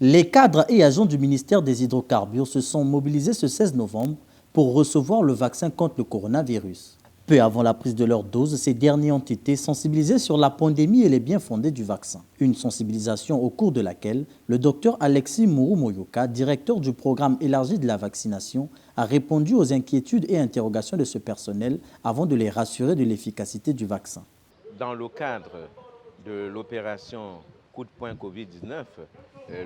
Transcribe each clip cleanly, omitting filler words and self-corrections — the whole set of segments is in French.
Les cadres et agents du ministère des Hydrocarbures se sont mobilisés ce 16 novembre pour recevoir le vaccin contre le coronavirus. Peu avant la prise de leur dose, ces derniers ont été sensibilisés sur la pandémie et les bien-fondés du vaccin. Une sensibilisation au cours de laquelle le docteur Alexis Mourou-Moyoka, directeur du programme élargi de la vaccination, a répondu aux inquiétudes et interrogations de ce personnel avant de les rassurer de l'efficacité du vaccin. Dans le cadre de l'opération Coup de poing Covid-19,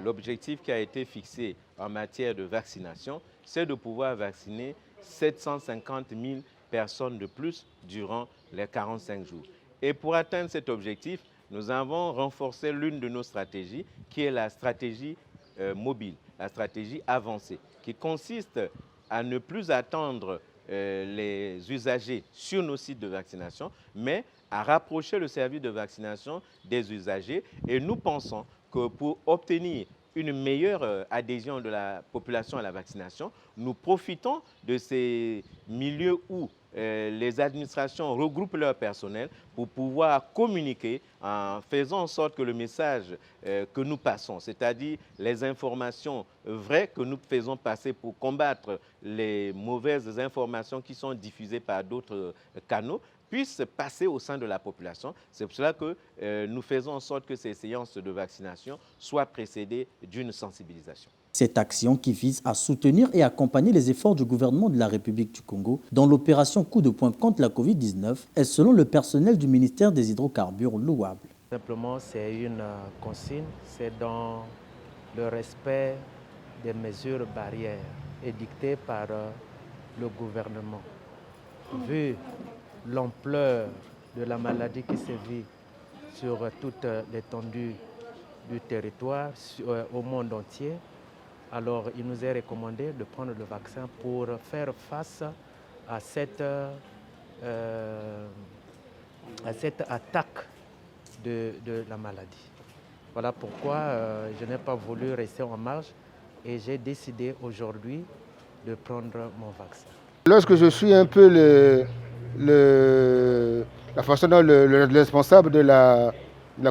l'objectif qui a été fixé en matière de vaccination, c'est de pouvoir vacciner 750 000 personnes de plus durant les 45 jours. Et pour atteindre cet objectif, nous avons renforcé l'une de nos stratégies, qui est la stratégie mobile, la stratégie avancée, qui consiste à ne plus attendre les usagers sur nos sites de vaccination, mais à rapprocher le service de vaccination des usagers. Et nous pensons que pour obtenir une meilleure adhésion de la population à la vaccination, nous profitons de ces milieux où les administrations regroupent leur personnel pour pouvoir communiquer en faisant en sorte que le message que nous passons, c'est-à-dire les informations vraies que nous faisons passer pour combattre les mauvaises informations qui sont diffusées par d'autres canaux, puissent passer au sein de la population. C'est pour cela que nous faisons en sorte que ces séances de vaccination soient précédées d'une sensibilisation. Cette action qui vise à soutenir et accompagner les efforts du gouvernement de la République du Congo dans l'opération Coup de poing contre la Covid-19 est, selon le personnel du ministère des Hydrocarbures, louable. Simplement, c'est une consigne, c'est dans le respect des mesures barrières édictées par le gouvernement. Vu l'ampleur de la maladie qui sévit sur toute l'étendue du territoire, au monde entier, alors il nous est recommandé de prendre le vaccin pour faire face à cette attaque de la maladie. Voilà pourquoi je n'ai pas voulu rester en marge et j'ai décidé aujourd'hui de prendre mon vaccin. Lorsque je suis un peu la façon dont le responsable de la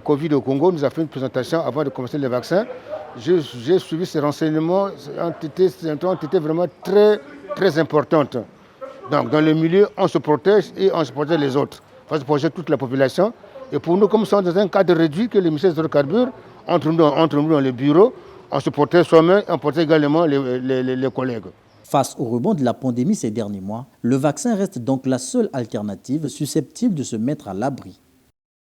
Covid au Congo nous a fait une présentation avant de commencer les vaccins, j'ai suivi ces renseignements, ont été vraiment très, très importantes. Donc dans le milieu, on se protège et on se protège les autres. Il faut se protéger toute la population. Et pour nous, comme nous sommes dans un cadre réduit que le ministère des Hydrocarbures, entre nous dans les bureaux, on se protège soi-même et on protège également les collègues. Face au rebond de la pandémie ces derniers mois, le vaccin reste donc la seule alternative susceptible de se mettre à l'abri.